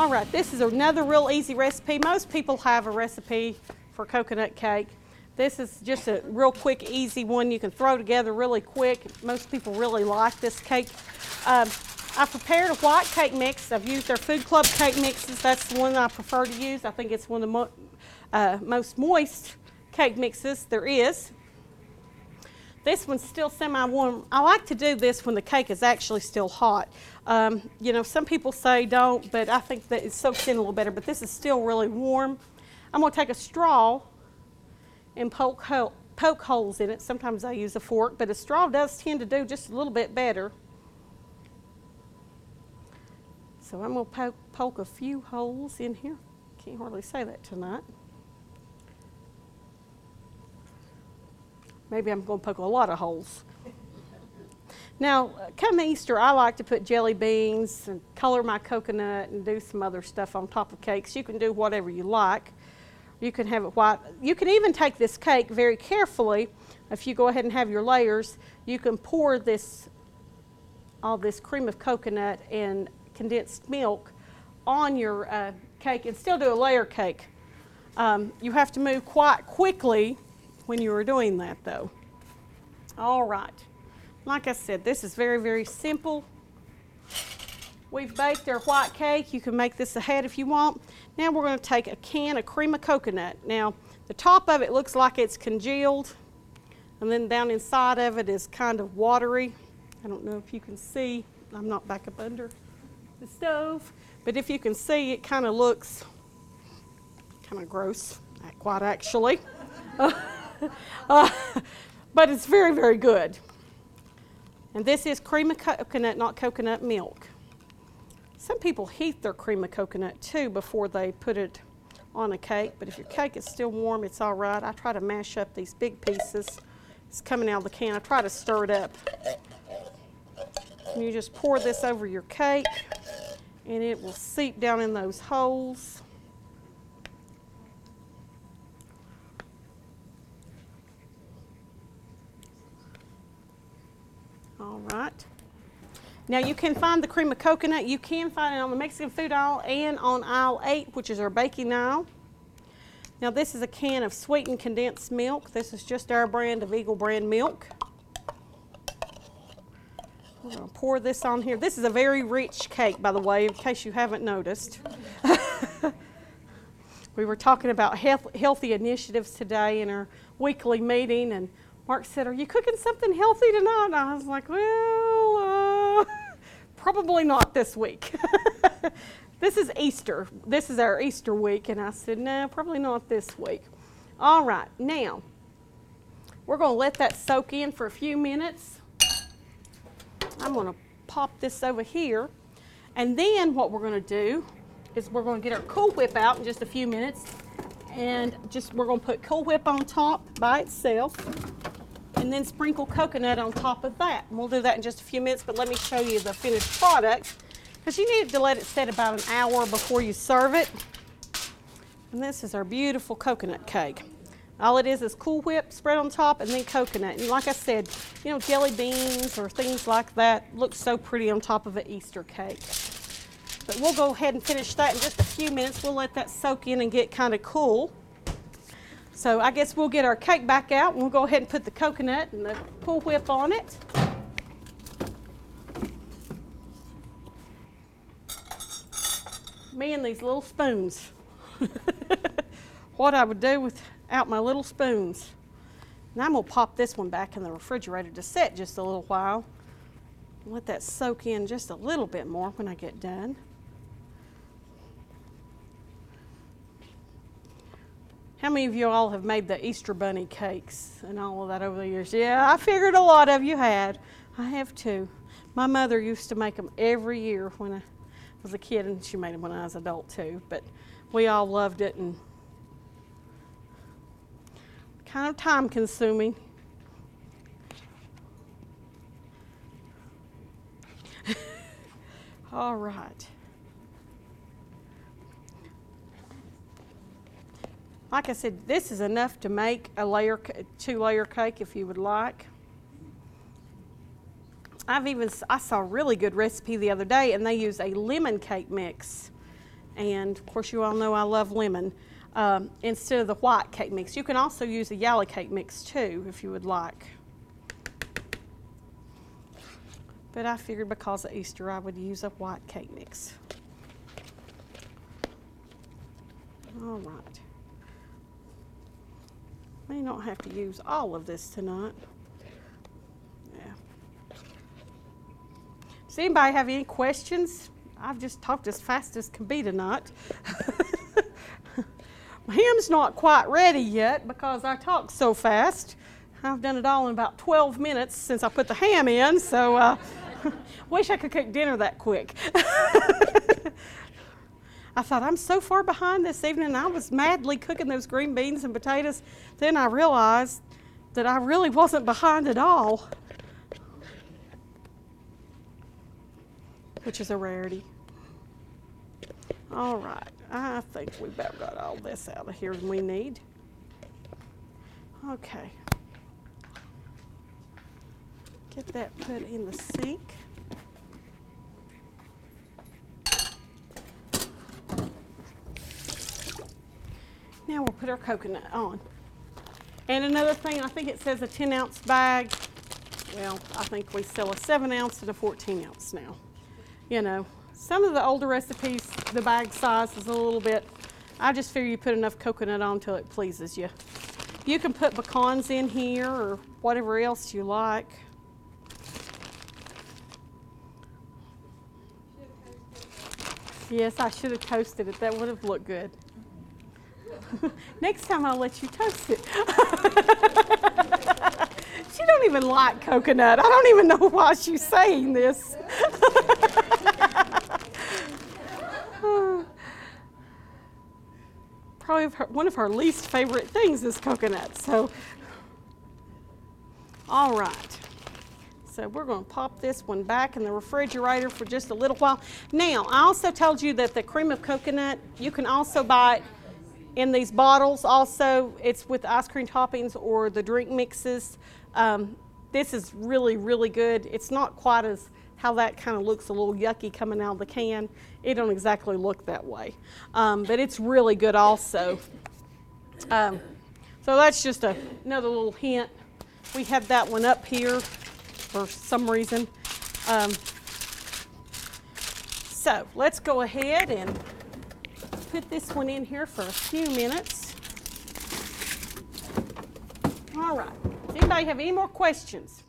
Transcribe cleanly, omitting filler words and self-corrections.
All right, this is another real easy recipe. Most people have a recipe for coconut cake. This is just a real quick, easy one you can throw together really quick. Most people really like this cake. I prepared a white cake mix. I've used their Food Club cake mixes. That's the one I prefer to use. I think it's one of the most moist cake mixes there is. This one's still semi-warm. I like to do this when the cake is actually still hot. You know, some people say don't, but I think that it soaks in a little better, but this is still really warm. I'm gonna take a straw and poke holes in it. Sometimes I use a fork, but a straw does tend to do just a little bit better. So I'm going to poke a few holes in here. Can't hardly say that tonight. Maybe I'm going to poke a lot of holes. Now, come Easter, I like to put jelly beans and color my coconut and do some other stuff on top of cakes. You can do whatever you like. You can have it white. You can even take this cake very carefully. If you go ahead and have your layers, you can pour all this cream of coconut and condensed milk on your cake and still do a layer cake. You have to move quite quickly when you are doing that though. All right, like I said, this is very, very simple. We've baked our white cake. You can make this ahead if you want. Now we're going to take a can of cream of coconut. Now the top of it looks like it's congealed, and then down inside of it is kind of watery. I don't know if you can see. I'm not back up under the stove, but if you can see, it kind of looks kind of gross, not quite actually. But it's very, very good. And this is cream of coconut, not coconut milk. Some people heat their cream of coconut too before they put it on a cake, but if your cake is still warm, it's all right. I try to mash up these big pieces. It's coming out of the can. I try to stir it up. And you just pour this over your cake, and it will seep down in those holes. All right. Now you can find the cream of coconut. You can find it on the Mexican food aisle and on aisle 8, which is our baking aisle. Now this is a can of sweetened condensed milk. This is just our brand of Eagle brand milk. We're going to pour this on here. This is a very rich cake, by the way, in case you haven't noticed. We were talking about healthy initiatives today in our weekly meeting, and Mark said, "Are you cooking something healthy tonight?" And I was like, well, probably not this week. This is Easter. This is our Easter week, and I said, no, probably not this week. All right, now, we're going to let that soak in for a few minutes. I'm going to pop this over here, and then what we're going to do is we're going to get our Cool Whip out in just a few minutes, and we're going to put Cool Whip on top by itself, and then sprinkle coconut on top of that. And we'll do that in just a few minutes, but let me show you the finished product, because you need to let it set about an hour before you serve it. And this is our beautiful coconut cake. All it is Cool Whip spread on top and then coconut. And like I said, you know, jelly beans or things like that look so pretty on top of an Easter cake. But we'll go ahead and finish that in just a few minutes. We'll let that soak in and get kind of cool. So I guess we'll get our cake back out, and we'll go ahead and put the coconut and the Cool Whip on it. Me and these little spoons. What I would do without my little spoons. And I'm going to pop this one back in the refrigerator to set just a little while. Let that soak in just a little bit more when I get done. How many of you all have made the Easter bunny cakes and all of that over the years? Yeah, I figured a lot of you had. I have too. My mother used to make them every year when I was a kid, and she made them when I was an adult too. But we all loved it, and kind of time consuming. All right. Like I said, this is enough to make a two-layer cake if you would like. I saw a really good recipe the other day, and they use a lemon cake mix. And of course, you all know I love lemon instead of the white cake mix. You can also use a yellow cake mix too if you would like. But I figured because of Easter I would use a white cake mix. All right. May not have to use all of this tonight. Yeah. Does anybody have any questions? I've just talked as fast as can be tonight. My ham's not quite ready yet because I talk so fast. I've done it all in about 12 minutes since I put the ham in, so wish I could cook dinner that quick. I thought, I'm so far behind this evening. I was madly cooking those green beans and potatoes. Then I realized that I really wasn't behind at all, which is a rarity. All right, I think we've about got all this out of here we need. Okay. Get that put in the sink. Now we'll put our coconut on. And another thing, I think it says a 10-ounce bag. Well, I think we sell a 7-ounce and a 14-ounce now. You know, some of the older recipes, the bag size is a little bit, I just figure you put enough coconut on till it pleases you. You can put pecans in here or whatever else you like. Yes, I should have toasted it. That would have looked good. Next time I'll let you toast it. She don't even like coconut. I don't even know why she's saying this. Probably one of her least favorite things is coconut. So, all right. So we're going to pop this one back in the refrigerator for just a little while. Now, I also told you that the cream of coconut, you can also buy it in these bottles. Also, it's with ice cream toppings or the drink mixes. This is really, really good. It's not quite as how that kind of looks a little yucky coming out of the can. It don't exactly look that way. But it's really good also. So that's just another little hint. We have that one up here for some reason. So let's go ahead and put this one in here for a few minutes. All right. Does anybody have any more questions?